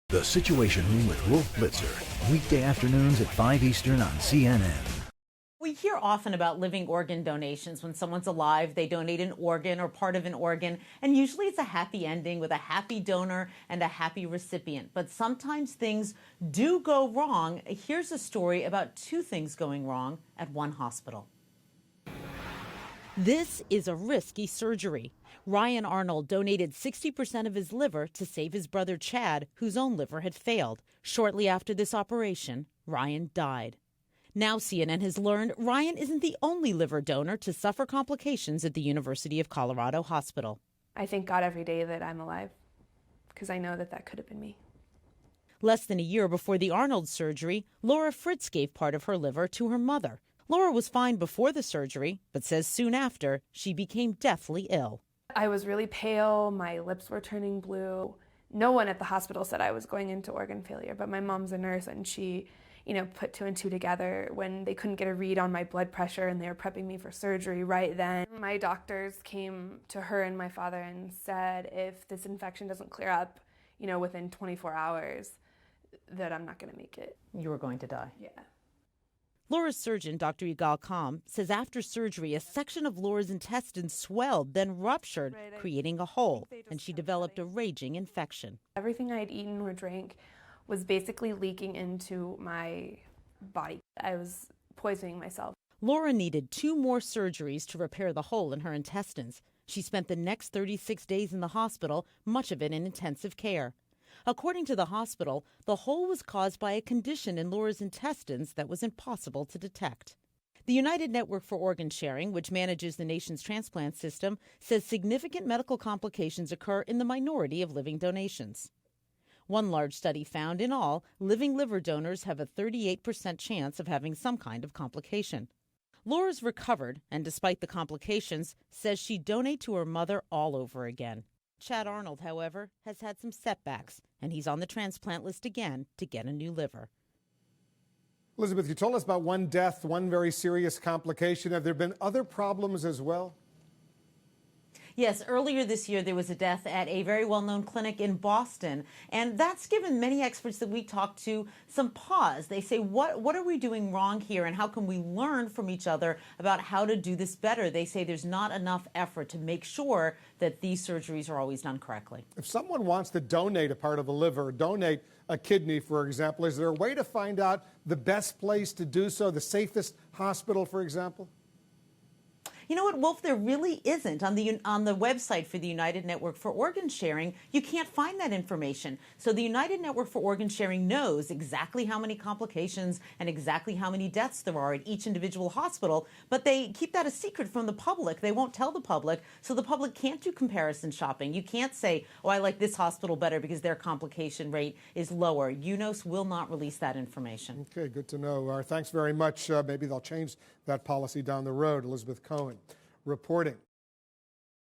The Situation Room with Wolf Blitzer, weekday afternoons at 5 Eastern on CNN. We hear often about living organ donations. When someone's alive, they donate an organ or part of an organ, and usually it's a happy ending with a happy donor and a happy recipient. But sometimes things do go wrong. Here's a story about two things going wrong at one hospital. This is a risky surgery. Ryan Arnold donated 60% of his liver to save his brother Chad, whose own liver had failed. Shortly after this operation, Ryan died. Now CNN has learned Ryan isn't the only liver donor to suffer complications at the University of Colorado Hospital. I thank God every day that I'm alive, because I know that could have been me. Less than a year before the Arnold surgery, Laura Fritz gave part of her liver to her mother. Laura was fine before the surgery, but says soon after, she became deathly ill. I was really pale, my lips were turning blue. No one at the hospital said I was going into organ failure, but my mom's a nurse and she, put two and two together when they couldn't get a read on my blood pressure and they were prepping me for surgery right then. My doctors came to her and my father and said, if this infection doesn't clear up, within 24 hours, that I'm not going to make it. You were going to die. Yeah. Laura's surgeon, Dr. Yigal Kam, says after surgery, a section of Laura's intestines swelled, then ruptured, creating a hole, and she developed a raging infection. Everything I had eaten or drank was basically leaking into my body. I was poisoning myself. Laura needed 2 more surgeries to repair the hole in her intestines. She spent the next 36 days in the hospital, much of it in intensive care. According to the hospital, the hole was caused by a condition in Laura's intestines that was impossible to detect. The United Network for Organ Sharing, which manages the nation's transplant system, says significant medical complications occur in the minority of living donations. One large study found in all, living liver donors have a 38% chance of having some kind of complication. Laura's recovered, and despite the complications, says she'd donate to her mother all over again. Chad Arnold, however, has had some setbacks, and he's on the transplant list again to get a new liver. Elizabeth, you told us about one death, one very serious complication. Have there been other problems as well? Yes, earlier this year there was a death at a very well-known clinic in Boston, and that's given many experts that we talked to some pause. They say, what are we doing wrong here, and how can we learn from each other about how to do this better? They say there's not enough effort to make sure that these surgeries are always done correctly. If someone wants to donate a part of a liver, donate a kidney, for example, is there a way to find out the best place to do so, the safest hospital, for example? You know what, Wolf, there really isn't. On the website for the United Network for Organ Sharing, you can't find that information. So the United Network for Organ Sharing knows exactly how many complications and exactly how many deaths there are at each individual hospital, but they keep that a secret from the public. They won't tell the public, so the public can't do comparison shopping. You can't say, oh, I like this hospital better because their complication rate is lower. UNOS will not release that information. Okay, good to know. Thanks very much. Maybe they'll change that policy down the road. Elizabeth Cohen reporting.